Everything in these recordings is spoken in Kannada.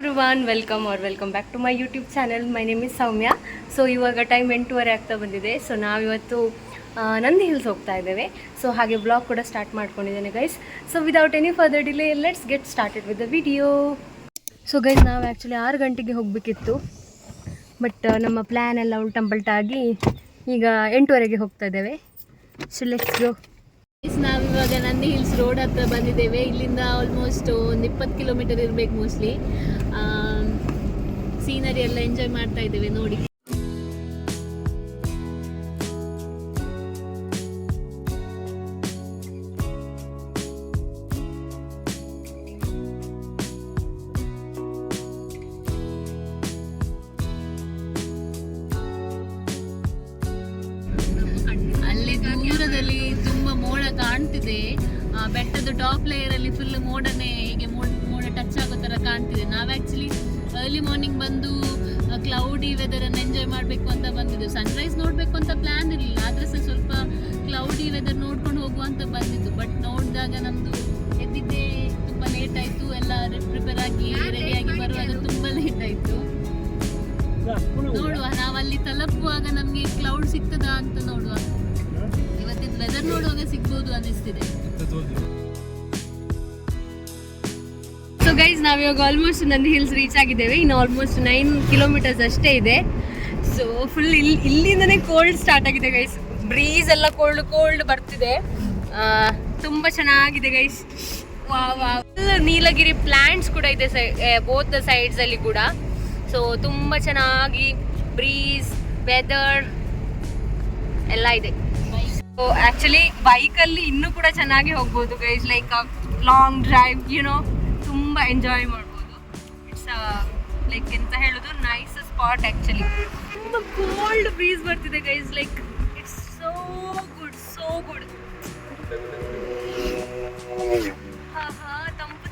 Everyone welcome back to my YouTube channel. My name is Soumya. So ಇವಾಗ ಟೈಮ್ 8:30 ಆಗ್ತಾ ಬಂದಿದೆ. ಸೊ ನಾವಿವತ್ತು ನಂದಿ ಹಿಲ್ಸ್ ಹೋಗ್ತಾ ಇದ್ದೇವೆ. ಸೊ ಹಾಗೆ ಬ್ಲಾಗ್ ಕೂಡ ಸ್ಟಾರ್ಟ್ ಮಾಡ್ಕೊಂಡಿದ್ದೇನೆ guys. So without any further delay let's get started with the video. So guys, ನಾವು ಆ್ಯಕ್ಚುಲಿ 6 ಗಂಟೆಗೆ ಹೋಗಬೇಕಿತ್ತು, ಬಟ್ ನಮ್ಮ ಪ್ಲ್ಯಾನ್ ಎಲ್ಲ ಉಲ್ಟಂಪಲ್ಟಾಗಿ ಈಗ 8:30ಗೆ ಹೋಗ್ತಾ ಇದ್ದೇವೆ. So let's go. ನಾವಿವಾಗ ನಂದಿ ಹಿಲ್ಸ್ ರೋಡ್ ಹತ್ರ ಬಂದಿದ್ದೇವೆ. ಇಲ್ಲಿಂದ ಆಲ್ಮೋಸ್ಟ್ ಒಂದು 20 ಕಿಲೋಮೀಟರ್ ಇರಬೇಕು ಮೋಸ್ಟ್ಲಿ. ಸೀನರಿ ಎಲ್ಲ ಎಂಜಾಯ್ ಮಾಡ್ತಾ ಇದ್ದೇವೆ ನೋಡಿ. ಅಲ್ಲಿ ದೂರದಲ್ಲಿ ತುಂಬಾ ಮೋಡ ಕಾಣ್ತಿದೆ. ಬೆಟ್ಟದ ಟಾಪ್ ಲೇಯರ್ ಅಲ್ಲಿ ಫುಲ್ ಮೋಡನೇ ಹೀಗೆ ಮೋಡ ಟಚ್ ಆಗೋ ತರ ಕಾಣ್ತಿದೆ. ನಾವು ಆಕ್ಚುಲಿ ಅರ್ಲಿ ಮಾರ್ನಿಂಗ್ ಬಂದು ಕ್ಲೌಡಿ ವೆದರ್ ಅನ್ನು ಎಂಜಾಯ್ ಮಾಡಬೇಕು ಅಂತ ಬಂದಿದ್ದು. ಸನ್ರೈಸ್ ನೋಡಬೇಕು ಅಂತ ಪ್ಲಾನ್ ಇರಲಿಲ್ಲ, ಆದ್ರೆ ಸಹ ಸ್ವಲ್ಪ ಕ್ಲೌಡಿ ವೆದರ್ ನೋಡ್ಕೊಂಡು ಹೋಗುವ ಅಂತ ಬಂದಿದ್ದು. ಬಟ್ ನೋಡಿದಾಗ ನಮ್ದು ಎದ್ದಿದ್ದೆ ತುಂಬಾ ಲೇಟ್ ಆಯ್ತು. ಎಲ್ಲ ಪ್ರಿಪೇರ್ ಆಗಿ ರೆಡಿಯಾಗಿ ಬರುವಾಗ ತುಂಬಾ ಲೇಟ್ ಆಯ್ತು. ನೋಡುವ, ನಾವಲ್ಲಿ ತಲುಪುವಾಗ ನಮ್ಗೆ ಕ್ಲೌಡ್ ಸಿಗ್ತದಾ ಅಂತ ನೋಡುವ. ಇವತ್ತಿನ ವೆದರ್ ನೋಡುವಾಗ ಸಿಗ್ಬೋದು ಅನಿಸ್ತಿದೆ. ಸೊ ಗೈಸ್, ನಾವಿವಾಗ ಆಲ್ಮೋಸ್ಟ್ ನಂದಿ ಹಿಲ್ಸ್ ರೀಚ್ ಆಗಿದ್ದೇವೆ. ಇನ್ನು ಆಲ್ಮೋಸ್ಟ್ 9 ಕಿಲೋಮೀಟರ್ಸ್ ಅಷ್ಟೇ ಇದೆ. ಸೊ ಫುಲ್ ಇಲ್ಲಿಂದನೇ ಕೋಲ್ಡ್ ಸ್ಟಾರ್ಟ್ ಆಗಿದೆ ಗೈಸ್. ಬ್ರೀಸ್ ಎಲ್ಲ ಕೋಲ್ಡ್ ಬರ್ತಿದೆ. ತುಂಬ ಚೆನ್ನಾಗಿದೆ ಗೈಸ್. ಫುಲ್ ನೀಲಗಿರಿ ಪ್ಲಾಂಟ್ಸ್ ಕೂಡ ಇದೆ ಬೋತ್ ದ ಸೈಡ್ಸ್ ಅಲ್ಲಿ ಕೂಡ. ಸೊ ತುಂಬ ಚೆನ್ನಾಗಿ ಬ್ರೀಸ್, ವೆದರ್ ಎಲ್ಲ ಇದೆ. ಸೊ ಆ್ಯಕ್ಚುಲಿ ಬೈಕಲ್ಲಿ ಇನ್ನೂ ಕೂಡ ಚೆನ್ನಾಗಿ ಹೋಗ್ಬೋದು ಗೈಸ್. ಲೈಕ್ ಲಾಂಗ್ ಡ್ರೈವ್, ತುಂಬ ಎಂಜಾಯ್ ಮಾಡ್ಬೋದು. ಇಟ್ಸ್ ಲೈಕ್ ಎಂತ ಹೇಳೋದು, ನೈಸ್ ಸ್ಪಾಟ್ ಆ್ಯಕ್ಚುಲಿ. ತುಂಬ ಕೋಲ್ಡ್ ಬ್ರೀಸ್ ಬರ್ತಿದೆ guys. Like it's so good.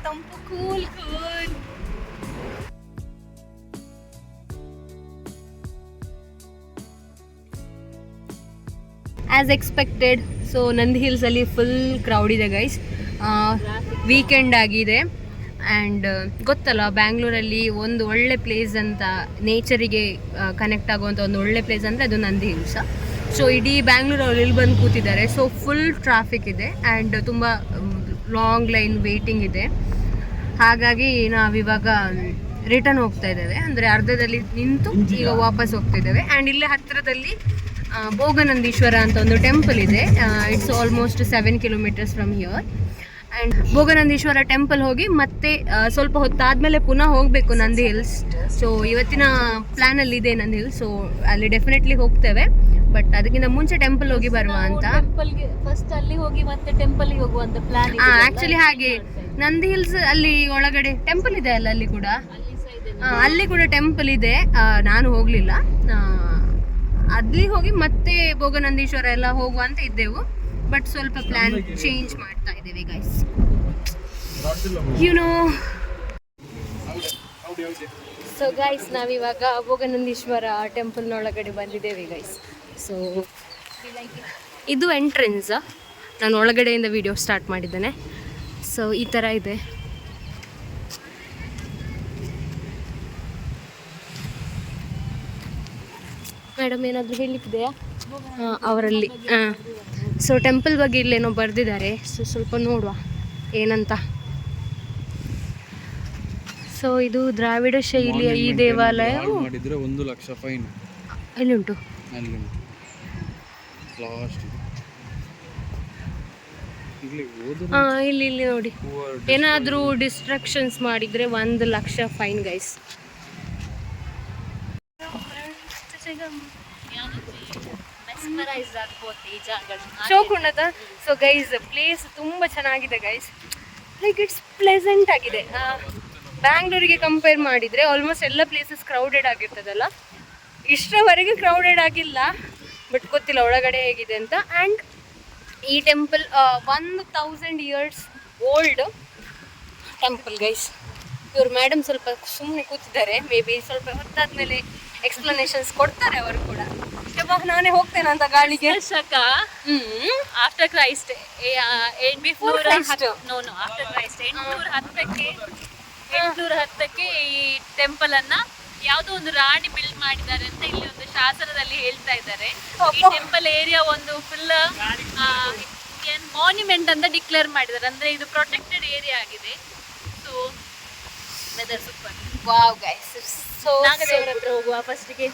ತಂಪು cool. As expected, so Nandi ಹಿಲ್ಸಲ್ಲಿ ಫುಲ್ ಕ್ರೌಡ್ ಇದೆ ಗೈಸ್. ವೀಕೆಂಡ್ ಆಗಿದೆ. ಆ್ಯಂಡ್ ಗೊತ್ತಲ್ಲ, ಬ್ಯಾಂಗ್ಳೂರಲ್ಲಿ ಒಂದು ಒಳ್ಳೆ ಪ್ಲೇಸ್ ಅಂತ, ನೇಚರಿಗೆ ಕನೆಕ್ಟ್ ಆಗುವಂಥ ಒಂದು ಒಳ್ಳೆ ಪ್ಲೇಸ್ ಅಂದರೆ ಅದು ನಂದಿ ಹಿಲ್ಸ್. ಸೊ ಇಡೀ ಬ್ಯಾಂಗ್ಳೂರಲ್ಲಿ ಇಲ್ಲಿ ಬಂದು ಕೂತಿದ್ದಾರೆ. ಸೊ ಫುಲ್ ಟ್ರಾಫಿಕ್ ಇದೆ ಆ್ಯಂಡ್ ತುಂಬ ಲಾಂಗ್ ಲೈನ್ ವೇಟಿಂಗ್ ಇದೆ. ಹಾಗಾಗಿ ನಾವಿವಾಗ ರಿಟರ್ನ್ ಹೋಗ್ತಾ ಇದ್ದೇವೆ. ಅಂದರೆ ಅರ್ಧದಲ್ಲಿ ನಿಂತು ಈಗ ವಾಪಸ್ ಹೋಗ್ತಾ ಇದ್ದೇವೆ. ಆ್ಯಂಡ್ ಇಲ್ಲೇ ಹತ್ತಿರದಲ್ಲಿ ಭೋಗನಂದೀಶ್ವರ ಅಂತ ಒಂದು ಟೆಂಪಲ್ ಇದೆ. It's almost 7 kilometres from here. And Bhoganandishwara temple ಹೋಗಿ ಮತ್ತೆ ಸ್ವಲ್ಪ ಹೊತ್ತಾದಮೇಲೆ ಪುನಃ ಹೋಗಬೇಕು ನಂದಿ ಹಿಲ್ಸ್. ಸೊ ಇವತ್ತಿನ ಪ್ಲ್ಯಾನಲ್ಲಿ ಇದೆ ನಂದಿ ಹಿಲ್ಸ್. ಸೊ ಅಲ್ಲಿ ಡೆಫಿನೆಟ್ಲಿ ಹೋಗ್ತೇವೆ, ಬಟ್ ಅದಕ್ಕಿಂತ ಮುಂಚೆ ಟೆಂಪಲ್ ಹೋಗಿ ಬರುವ ಅಂತ. ಫಸ್ಟ್ ಅಲ್ಲಿ ಹೋಗಿ ಮತ್ತೆ ಟೆಂಪಲ್ ಹೋಗುವಂತ ಪ್ಲಾನ್. ಆಕ್ಚುಲಿ ಹಾಗೆ ನಂದಿ ಹಿಲ್ಸ್ ಅಲ್ಲಿ ಒಳಗಡೆ ಟೆಂಪಲ್ ಇದೆ ಅಲ್ಲ, ಅಲ್ಲಿ ಕೂಡ ಟೆಂಪಲ್ ಇದೆ. ನಾನು ಹೋಗಲಿಲ್ಲ. ಅಲ್ಲಿ ಹೋಗಿ ಮತ್ತೆ ಭೋಗನಂದೀಶ್ವರ ಎಲ್ಲ ಹೋಗುವ ಅಂತ ಇದ್ದೆವು, ಬಟ್ ಸ್ವಲ್ಪ ಪ್ಲಾನ್ ಚೇಂಜ್ ಮಾಡ್ತಾ ಇದ್ದೇವೆ ಗೈಸ್. ಸೊ ಗೈಸ್, ನಾವಿವಾಗ ಭೋಗನಂದೀಶ್ವರ ಟೆಂಪಲ್ನೊಳಗಡೆ ಬಂದಿದ್ದೇವೆ ಗೈಸ್. ಸೊ ಇದು ಎಂಟ್ರೆನ್ಸ್. ನಾನು ಒಳಗಡೆಯಿಂದ ವಿಡಿಯೋ ಸ್ಟಾರ್ಟ್ ಮಾಡಿದ್ದೇನೆ. ಸೊ ಈ ಥರ ಇದೆ. ಮೇಡಮ್ ಏನಾದರೂ ಹೇಳಲಿಕ್ಕಿದೆಯಾ? ಅವರಲ್ಲಿ ಸೊ ಟೆಂಪಲ್ ಬಗ್ಗೆ ಇಲ್ಲೇನೋ ಬರೆದಿದ್ದಾರೆ. ಸೊ ಸ್ವಲ್ಪ ನೋಡುವ ಏನಂತ. ಸೊ ಇದು ದ್ರಾವಿಡ ಶೈಲಿಯ ಈ ದೇವಾಲಯ. 1 ಲಕ್ಷ ಫೈನ್ ಎಲ್ಲಿಂಟು? ಇಲ್ಲಿ ನೋಡಿ, ಏನಾದರೂ ಡಿಸ್ಟ್ರಕ್ಷನ್ಸ್ ಮಾಡಿದರೆ 1 ಲಕ್ಷ ಫೈನ್ ಗೈಸ್. ಶೋಕುಂಡದ. ಸೊ ಗೈಸ್, ಪ್ಲೇಸ್ ತುಂಬ ಚೆನ್ನಾಗಿದೆ ಗೈಸ್. ಲೈಕ್ ಇಟ್ಸ್ ಪ್ಲೆಸೆಂಟ್ ಆಗಿದೆ. ಬ್ಯಾಂಗ್ಳೂರಿಗೆ ಕಂಪೇರ್ ಮಾಡಿದರೆ ಆಲ್ಮೋಸ್ಟ್ ಎಲ್ಲ ಪ್ಲೇಸಸ್ ಕ್ರೌಡೆಡ್ ಆಗಿರ್ತದಲ್ಲ, ಇಷ್ಟರವರೆಗೆ ಕ್ರೌಡೆಡ್ ಆಗಿಲ್ಲ. ಬಟ್ ಗೊತ್ತಿಲ್ಲ ಒಳಗಡೆ ಹೇಗಿದೆ ಅಂತ. ಆ್ಯಂಡ್ ಈ temple 1000 years old temple guys. ಇವ್ರು ಮೇಡಮ್ ಸ್ವಲ್ಪ ಸುಮ್ಮನೆ ಕೂತಿದ್ದಾರೆ. ಮೇ ಬಿ ಸ್ವಲ್ಪ ಹೊತ್ತಾದ್ಮೇಲೆ ಎಕ್ಸ್ಪ್ಲನೇಷನ್ಸ್ ಕೊಡ್ತಾರೆ ಅವರು ಕೂಡ. ನಾನೇ ಹೋಗ್ತೇನೆ ಅಂತ ಗಾಳಿಗೆ. After Christ before Christ. No after Christ 810ಕ್ಕೆ 810ಕ್ಕೆ ಈ ಟೆಂಪಲ್ ಅನ್ನ ಯಾವುದೋ ಒಂದು ರಾಣಿ ಬಿಲ್ಡ್ ಮಾಡಿದ್ದಾರೆ ಅಂತ ಇಲ್ಲಿ ಒಂದು ಶಾಸನದಲ್ಲಿ ಹೇಳ್ತಾ ಇದ್ದಾರೆ. ಈ ಟೆಂಪಲ್ ಏರಿಯಾ ಒಂದು ಫುಲ್ ಮಾನ್ಯುಮೆಂಟ್ ಅಂತ ಡಿಕ್ಲೇರ್ ಮಾಡಿದ್ದಾರೆ, ಅಂದ್ರೆ ಇದು ಪ್ರೊಟೆಕ್ಟೆಡ್ ಏರಿಯಾ ಆಗಿದೆ. So weather super. Wow guys, so ನಾಗದೇವರ ಹತ್ರ ಹೋಗುವ ಫಸ್ಟಿಗೆ.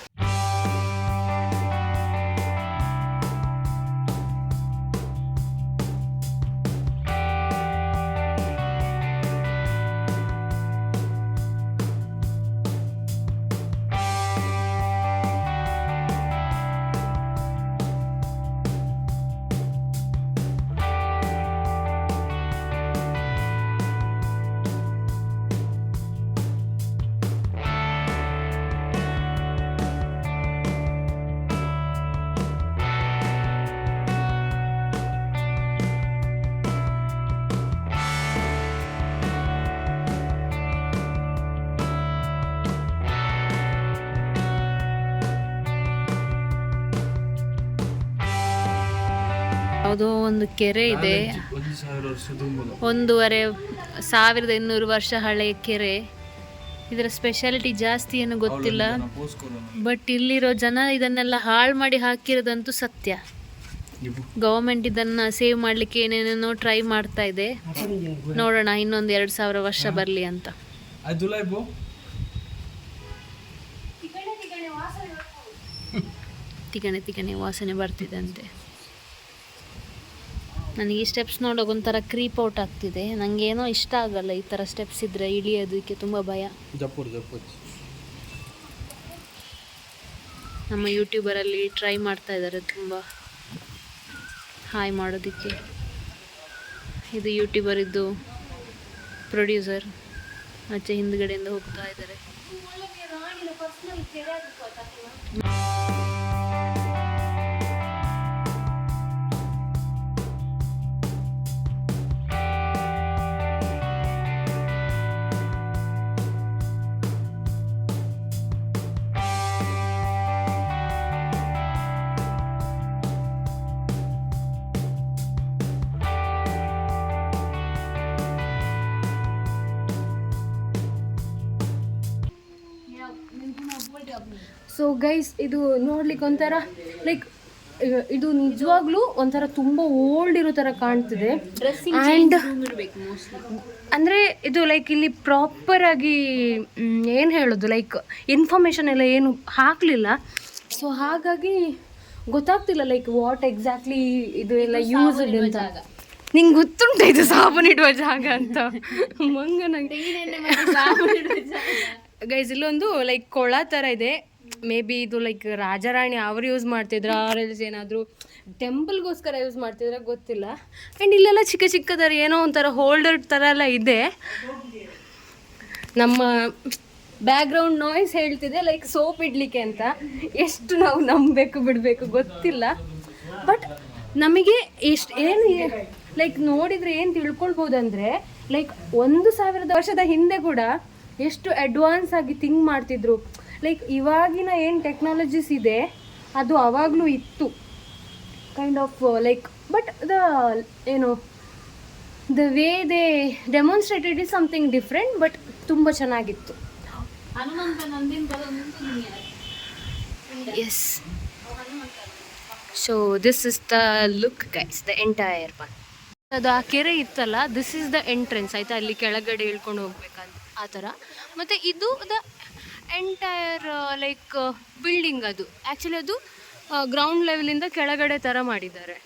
ಯಾವುದೋ ಒಂದು ಕೆರೆ ಇದೆ, 1,000 ವರ್ಷದ ಮೂಲ. 1,500 ವರ್ಷ ಹಳೆಯ ಕೆರೆ. ಇದರ ಸ್ಪೆಷಾಲಿಟಿ ಜಾಸ್ತಿ ಏನು ಗೊತ್ತಿಲ್ಲ, ಬಟ್ ಇಲ್ಲಿರೋ ಜನ ಇದನ್ನೆಲ್ಲ ಹಾಳು ಮಾಡಿ ಹಾಕಿರೋದಂತೂ ಸತ್ಯ. ಗವರ್ಮೆಂಟ್ ಇದನ್ನ ಸೇವ್ ಮಾಡ್ಲಿಕ್ಕೆ ಏನೇನೇನೋ ಟ್ರೈ ಮಾಡ್ತಾ ಇದೆ. ನೋಡೋಣ ಇನ್ನೊಂದು 2,000 ವರ್ಷ ಬರಲಿ ಅಂತ. ತಿಗಣೆ ವಾಸನೆ ಬರ್ತಿದೆ ಅಂತೆ. ನನಗೆ ಈ ಸ್ಟೆಪ್ಸ್ ನೋಡೋಕೆ ಒಂಥರ ಕ್ರೀಪ್ ಔಟ್ ಆಗ್ತಿದೆ. ನನಗೇನೋ ಇಷ್ಟ ಆಗಲ್ಲ ಈ ಥರ ಸ್ಟೆಪ್ಸ್ ಇದ್ದರೆ, ಇಳಿಯೋದಕ್ಕೆ ತುಂಬ ಭಯ. ನಮ್ಮ ಯೂಟ್ಯೂಬರಲ್ಲಿ ಟ್ರೈ ಮಾಡ್ತಾ ಇದ್ದಾರೆ ತುಂಬ ಹಾಯ್ ಮಾಡೋದಕ್ಕೆ. ಇದು ಯೂಟ್ಯೂಬರ್ ಇದ್ದು ಪ್ರೊಡ್ಯೂಸರ್ ಆಚೆ ಹಿಂದ್ಗಡೆಯಿಂದ ಹೋಗ್ತಾ ಇದ್ದಾರೆ. ಸೊ ಗೈಸ್, ಇದು ನೋಡ್ಲಿಕ್ಕೆ ಒಂಥರ ಲೈಕ್ ಇದು ನಿಜವಾಗ್ಲೂ ಒಂಥರ ತುಂಬ ಓಲ್ಡ್ ಇರೋ ಥರ ಕಾಣ್ತಿದೆ. ಆ್ಯಂಡ್ ಅಂದರೆ ಇದು ಲೈಕ್ ಇಲ್ಲಿ ಪ್ರಾಪರಾಗಿ ಏನು ಹೇಳೋದು, ಲೈಕ್ ಇನ್ಫಾರ್ಮೇಷನ್ ಎಲ್ಲ ಏನು ಹಾಕಲಿಲ್ಲ. ಸೊ ಹಾಗಾಗಿ ಗೊತ್ತಾಗ್ತಿಲ್ಲ ಲೈಕ್ ವಾಟ್ ಎಕ್ಸಾಕ್ಟ್ಲಿ ಇದು ಎಲ್ಲ ಯೂಸ್ಡ್ ಅಂತ. ನಿಂಗೆ ಗೊತ್ತುಂಟ ಇದು ಸಾಬೂನಿಡುವ ಜಾಗ ಅಂತ? ಮಂಗನಾಗಿ ಗೈಸ್, ಇಲ್ಲೊಂದು ಲೈಕ್ ಕೊಳ ಥರ ಇದೆ. ಮೇ ಬಿ ಇದು ಲೈಕ್ ರಾಜಾರಾಣಿ ಅವರು ಯೂಸ್ ಮಾಡ್ತಿದ್ರ, ಆರ್ಎಲ್ಸ್ ಏನಾದರೂ ಟೆಂಪಲ್ಗೋಸ್ಕರ ಯೂಸ್ ಮಾಡ್ತಿದ್ರ ಗೊತ್ತಿಲ್ಲ. ಆ್ಯಂಡ್ ಇಲ್ಲೆಲ್ಲ ಚಿಕ್ಕ ಚಿಕ್ಕದಾರ ಏನೋ ಒಂಥರ ಹೋಲ್ಡರ್ ಥರ ಎಲ್ಲ ಇದೆ. ನಮ್ಮ ಬ್ಯಾಕ್ಗ್ರೌಂಡ್ ನಾಯ್ಸ್ ಹೇಳ್ತಿದೆ ಲೈಕ್ ಸೋಪ್ ಇಡ್ಲಿಕ್ಕೆ ಅಂತ. ಎಷ್ಟು ನಾವು ನಂಬಬೇಕು ಬಿಡಬೇಕು ಗೊತ್ತಿಲ್ಲ. ಬಟ್ ನಮಗೆ ಏನು ಲೈಕ್ ನೋಡಿದರೆ ಏನು ತಿಳ್ಕೊಳ್ಬೋದಂದರೆ, ಲೈಕ್ 1,000 ವರ್ಷದ ಹಿಂದೆ ಕೂಡ ಎಷ್ಟು ಅಡ್ವಾನ್ಸ್ ಆಗಿ ಥಿಂಕ್ ಮಾಡ್ತಿದ್ರು. ಲೈಕ್ ಇವಾಗಿನ ಏನು ಟೆಕ್ನಾಲಜೀಸ್ ಇದೆ ಅದು ಆವಾಗಲೂ ಇತ್ತು kind of like. But the way they demonstrated is something different, but ತುಂಬ ಚೆನ್ನಾಗಿತ್ತು. Yes, so this is the look guys, the entire one. ಅದು ಆ ಕೆರೆ ಇತ್ತಲ್ಲ, ದಿಸ್ ಇಸ್ ದ ಎಂಟ್ರೆನ್ಸ್ ಆಯಿತಾ, ಅಲ್ಲಿ ಕೆಳಗಡೆ ಇಳ್ಕೊಂಡು ಹೋಗ್ಬೇಕಂತ ಆ ಥರ. ಮತ್ತು ಇದು ದ ಎಂಟೈರ್ ಲೈಕ್ ಬಿಲ್ಡಿಂಗ್. ಅದು ಆ್ಯಕ್ಚುಲಿ ಅದು ಗ್ರೌಂಡ್ ಲೆವೆಲಿಂದ ಕೆಳಗಡೆ ಥರ ಮಾಡಿದ್ದಾರೆ.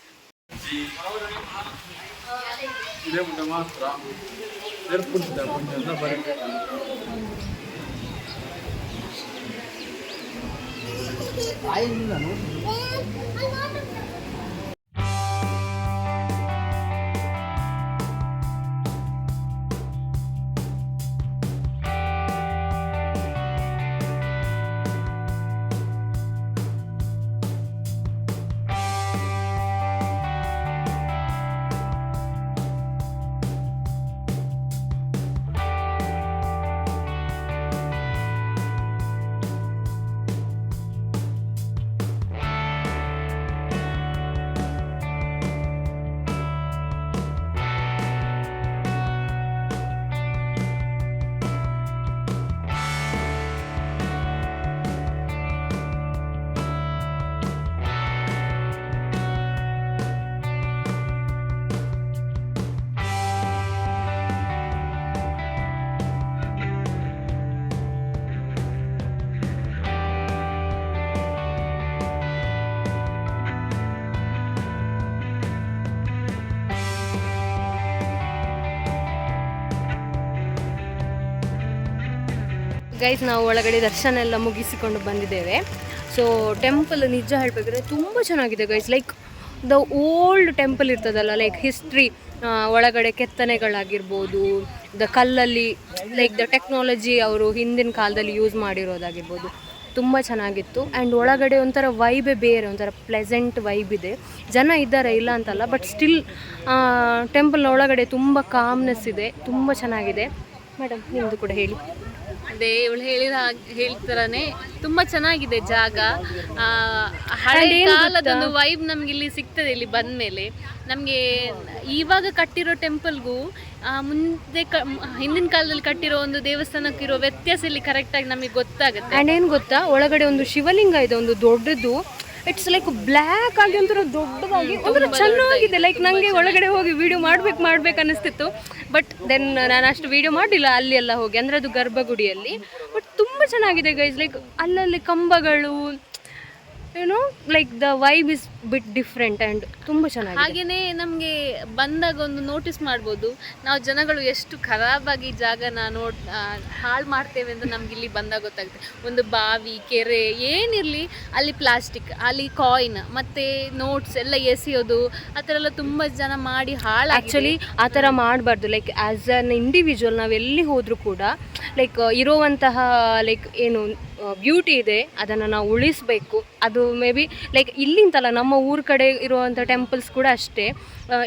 ಗೈಸ್ ನಾವು ಒಳಗಡೆ ದರ್ಶನ ಎಲ್ಲ ಮುಗಿಸಿಕೊಂಡು ಬಂದಿದ್ದೇವೆ. ಸೊ ಟೆಂಪಲ್ ನಿಜ ಹೇಳಬೇಕಾದ್ರೆ ತುಂಬ ಚೆನ್ನಾಗಿದೆ guys. Like the old temple ಇರ್ತದಲ್ಲ, ಲೈಕ್ ಹಿಸ್ಟ್ರಿ, ಒಳಗಡೆ ಕೆತ್ತನೆಗಳಾಗಿರ್ಬೋದು, ದ ಕಲ್ಲಲ್ಲಿ ಲೈಕ್ ದ ಟೆಕ್ನಾಲಜಿ ಅವರು ಹಿಂದಿನ ಕಾಲದಲ್ಲಿ ಯೂಸ್ ಮಾಡಿರೋದಾಗಿರ್ಬೋದು, ತುಂಬ ಚೆನ್ನಾಗಿತ್ತು. ಆ್ಯಂಡ್ ಒಳಗಡೆ ಒಂಥರ ವೈಬೇ ಬೇರೆ, ಒಂಥರ ಪ್ಲೆಸೆಂಟ್ ವೈಬ್ ಇದೆ. ಜನ ಇದ್ದಾರೆ, ಇಲ್ಲ ಅಂತಲ್ಲ, ಬಟ್ ಸ್ಟಿಲ್ ಟೆಂಪಲ್ನ ಒಳಗಡೆ ತುಂಬ ಕಾಮ್ನೆಸ್ ಇದೆ, ತುಂಬ ಚೆನ್ನಾಗಿದೆ. ಮೇಡಮ್ ನಿಮ್ಮದು ಕೂಡ ಹೇಳಿ. ಅದೇ ಇವಳು ಹೇಳ್ತಾರನೆ ತುಂಬಾ ಚೆನ್ನಾಗಿದೆ ಜಾಗ. ಹಳೆ ಕಾಲದೊಂದು ವೈಬ್ ನಮ್ಗೆ ಇಲ್ಲಿ ಸಿಗ್ತದೆ. ಇಲ್ಲಿ ಬಂದ್ಮೇಲೆ ನಮ್ಗೆ ಇವಾಗ ಕಟ್ಟಿರೋ ಟೆಂಪಲ್ಗೂ ಮುಂದೆ ಹಿಂದಿನ ಕಾಲದಲ್ಲಿ ಕಟ್ಟಿರೋ ಒಂದು ದೇವಸ್ಥಾನಕ್ಕಿರೋ ವ್ಯತ್ಯಾಸ ಇಲ್ಲಿ ಕರೆಕ್ಟಾಗಿ ನಮಗೆ ಗೊತ್ತಾಗುತ್ತೆ. ಆ್ಯಂಡ್ ಏನು ಗೊತ್ತಾ, ಒಳಗಡೆ ಒಂದು ಶಿವಲಿಂಗ ಇದೆ, ಒಂದು ದೊಡ್ಡದು. ಇಟ್ಸ್ ಲೈಕ್ ಬ್ಲ್ಯಾಕ್ ಆಗಿ ಒಂಥರ ದೊಡ್ಡದಾಗಿ ಒಂಥರ ಚೆನ್ನಾಗಿದೆ. ಲೈಕ್ ನನಗೆ ಒಳಗಡೆ ಹೋಗಿ ವಿಡಿಯೋ ಮಾಡ್ಬೇಕು ಅನ್ನಿಸ್ತಿತ್ತು, ಬಟ್ ದೆನ್ ನಾನು ಅಷ್ಟು ವಿಡಿಯೋ ಮಾಡಿಲ್ಲ ಅಲ್ಲಿ ಎಲ್ಲ ಹೋಗಿ, ಅಂದರೆ ಅದು ಗರ್ಭಗುಡಿಯಲ್ಲಿ. ಬಟ್ ತುಂಬ ಚೆನ್ನಾಗಿದೆ ಗೈಸ್. ಲೈಕ್ ಅಲ್ಲಲ್ಲಿ ಕಂಬಗಳು, ಏನೋ like the vibe is bit different and ತುಂಬ ಚೆನ್ನಾಗಿದೆ. ಹಾಗೆಯೇ ನಮಗೆ ಬಂದಾಗ ಒಂದು ನೋಟಿಸ್ ಮಾಡ್ಬೋದು, ನಾವು ಜನಗಳು ಎಷ್ಟು ಖರಾಬಾಗಿ ಜಾಗನ ಹಾಳು ಮಾಡ್ತೇವೆ ಅಂತ ನಮ್ಗೆ ಇಲ್ಲಿ ಬಂದಾಗ ಗೊತ್ತಾಗುತ್ತೆ. ಒಂದು ಬಾವಿ, ಕೆರೆ ಏನಿರಲಿ ಅಲ್ಲಿ ಪ್ಲಾಸ್ಟಿಕ್, ಅಲ್ಲಿ ಕಾಯಿನ್ ಮತ್ತು ನೋಟ್ಸ್ ಎಲ್ಲ ಎಸೆಯೋದು, ಆ ಥರ ಎಲ್ಲ ತುಂಬ ಜನ ಮಾಡಿ ಹಾಳು. ಆ್ಯಕ್ಚುಲಿ ಆ ಥರ ಮಾಡಬಾರ್ದು. ಲೈಕ್ ಆ್ಯಸ್ ಅನ್ ಇಂಡಿವಿಜುವಲ್ ನಾವು ಎಲ್ಲಿ ಹೋದರೂ ಕೂಡ ಲೈಕ್ ಇರುವಂತಹ ಲೈಕ್ ಏನು ಬ್ಯೂಟಿ ಇದೆ ಅದನ್ನು ನಾವು ಉಳಿಸಬೇಕು. ಅದು ಮೇ ಬಿ ಲೈಕ್ ಇಲ್ಲಿಂತಲ್ಲ, ನಮ್ಮ ಊರ ಕಡೆ ಇರುವಂಥ ಟೆಂಪಲ್ಸ್ ಕೂಡ ಅಷ್ಟೇ.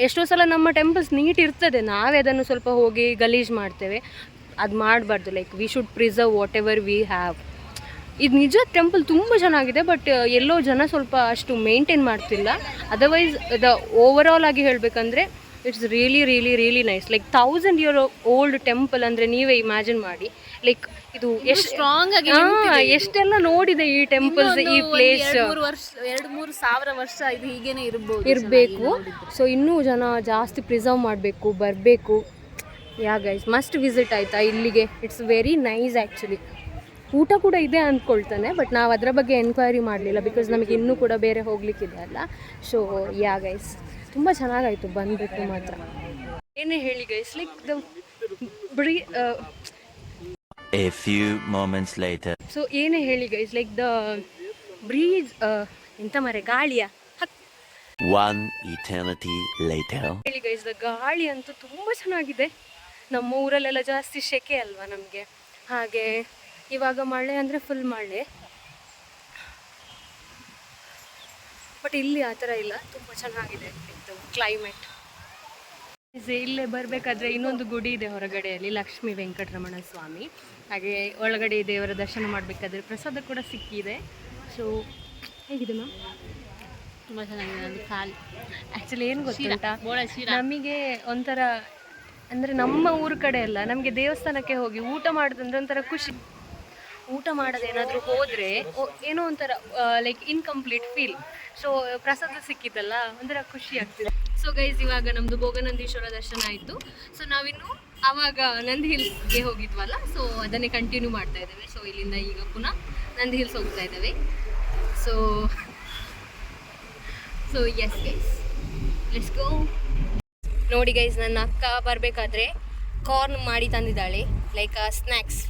ಎಷ್ಟೋ ಸಲ ನಮ್ಮ ಟೆಂಪಲ್ಸ್ ನೀಟ್ ಇರ್ತದೆ, ನಾವೇ ಅದನ್ನು ಸ್ವಲ್ಪ ಹೋಗಿ ಗಲೀಜು ಮಾಡ್ತೇವೆ. ಅದು ಮಾಡಬಾರ್ದು. Like we should preserve what ever we have. ಇದು ನಿಜ ಟೆಂಪಲ್ ತುಂಬ ಚೆನ್ನಾಗಿದೆ, ಬಟ್ ಎಲ್ಲೋ ಜನ ಸ್ವಲ್ಪ ಅಷ್ಟು ಮೇಂಟೈನ್ ಮಾಡ್ತಿಲ್ಲ. ಅದರ್ವೈಸ್ ದ ಓವರ್ ಆಲ್ ಆಗಿ ಹೇಳಬೇಕಂದ್ರೆ it's really nice. Like 1000 year old temple ಅಂದರೆ ನೀವೇ ಇಮ್ಯಾಜಿನ್ ಮಾಡಿ. ಲೈಕ್ ಇದು ಎಷ್ಟು ಸ್ಟ್ರಾಂಗ್ ಆಗಿ ಎಷ್ಟೆಲ್ಲ ನೋಡಿದೆ ಈ ಟೆಂಪಲ್ಸ್, ಈ ಪ್ಲೇಸ್. 2-3 ಸಾವಿರ ವರ್ಷ ಇದು ಹೀಗೇನೆ ಇರಬೇಕು. ಸೊ ಇನ್ನೂ ಜನ ಜಾಸ್ತಿ ಪ್ರಿಸರ್ವ್ ಮಾಡಬೇಕು, ಬರಬೇಕು. ಯಾ ಗೈಸ್, ಮಸ್ಟ್ ವಿಸಿಟ್ ಆಯಿತಾ ಇಲ್ಲಿಗೆ. It's very nice actually. ಊಟ ಕೂಡ ಇದೆ ಅಂದ್ಕೊಳ್ತಾನೆ, ಬಟ್ ನಾವು ಅದರ ಬಗ್ಗೆ ಎನ್ಕ್ವೈರಿ ಮಾಡಲಿಲ್ಲ, ಬಿಕಾಸ್ ನಮಗೆ ಇನ್ನೂ ಕೂಡ ಬೇರೆ ಹೋಗ್ಲಿಕ್ಕಿದೆ ಅಲ್ಲ. ಸೊ ಯಾ ಗೈಸ್, ತುಂಬ ಚೆನ್ನಾಗಾಯಿತು ಬಂದ್ಬಿಟ್ಟು ಮಾತ್ರ. ಏನೇ ಹೇಳಿ guys, like the A few moments later. So ಏನೇ ಹೇಳಿ ಗೈಸ್, ಲೈಕ್ ದ ಬ್ರೀಜ್, ಎಂತ ಮರೆ ಗಾಳಿಯ One eternity later. ಹೇಳಿ ಗೈಸ್, ದ ಗಾಳಿ ಅಂತೂ ತುಂಬ ಚೆನ್ನಾಗಿದೆ. ನಮ್ಮ ಊರಲ್ಲೆಲ್ಲ ಜಾಸ್ತಿ ಸೆಕೆ ಅಲ್ವಾ ನಮಗೆ, ಹಾಗೆ ಇವಾಗ ಮಳೆ ಅಂದರೆ ಫುಲ್ ಮಳೆ. ಬಟ್ ಇಲ್ಲಿ ಆ ಥರ ಇಲ್ಲ, ತುಂಬ ಚೆನ್ನಾಗಿದೆ ಇದು ಕ್ಲೈಮೇಟ್. ಇಲ್ಲೇ ಬರಬೇಕಾದ್ರೆ ಇನ್ನೊಂದು ಗುಡಿ ಇದೆ ಹೊರಗಡೆಯಲ್ಲಿ, ಲಕ್ಷ್ಮೀ ವೆಂಕಟರಮಣ ಸ್ವಾಮಿ. ಹಾಗೆ ಒಳಗಡೆ ದೇವರ ದರ್ಶನ ಮಾಡಬೇಕಾದ್ರೆ ಪ್ರಸಾದ ಕೂಡ ಸಿಕ್ಕಿದೆ. ಸೊ ಹೇಗಿದೆ ಮ್ಯಾಮ್? ತುಂಬ ಚೆನ್ನಾಗಿದೆ. ನಂದು ಖಾಲಿ ಆ್ಯಕ್ಚುಲಿ ಏನು ಗೊತ್ತುಂಟಾ, ನಮಗೆ ಒಂಥರ ಅಂದರೆ ನಮ್ಮ ಊರ ಕಡೆ ಎಲ್ಲ ನಮಗೆ ದೇವಸ್ಥಾನಕ್ಕೆ ಹೋಗಿ ಊಟ ಮಾಡೋದಂದ್ರೆ ಒಂಥರ ಖುಷಿ. ಊಟ ಮಾಡೋದೇನಾದರೂ ಹೋದರೆ ಏನೋ ಒಂಥರ ಲೈಕ್ ಇನ್ಕಂಪ್ಲೀಟ್ ಫೀಲ್. ಸೊ ಪ್ರಸಾದ ಸಿಕ್ಕಿದ್ದಲ್ಲ, ಒಂಥರ ಖುಷಿ ಆಗ್ತಿದೆ. ಸೊ ಗೈಸ್, ಇವಾಗ ನಮ್ಮದು ಭೋಗನಂದೀಶ್ವರ ದರ್ಶನ ಆಯಿತು. ಸೊ ನಾವಿನ್ನು ಆವಾಗ ನಂದಿ ಹಿಲ್ಸ್ಗೆ ಹೋಗಿದ್ವಲ್ಲ, ಸೊ ಅದನ್ನೇ ಕಂಟಿನ್ಯೂ ಮಾಡ್ತಾ ಇದ್ದೇವೆ. ಸೊ ಇಲ್ಲಿಂದ ಈಗ ಪುನಃ ನಂದಿ ಹಿಲ್ಸ್ ಹೋಗ್ತಾ ಇದ್ದೇವೆ. So yes guys, let's go. ನೋಡಿ ಗೈಸ್, ನನ್ನ ಅಕ್ಕ ಬರಬೇಕಾದ್ರೆ ಕಾರ್ನ್ ಮಾಡಿ ತಂದಿದ್ದಾಳೆ, like snacks,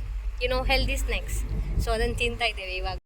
healthy snacks. So ಅದನ್ನು ತಿಂತಾ ಇದ್ದೇವೆ ಇವಾಗ.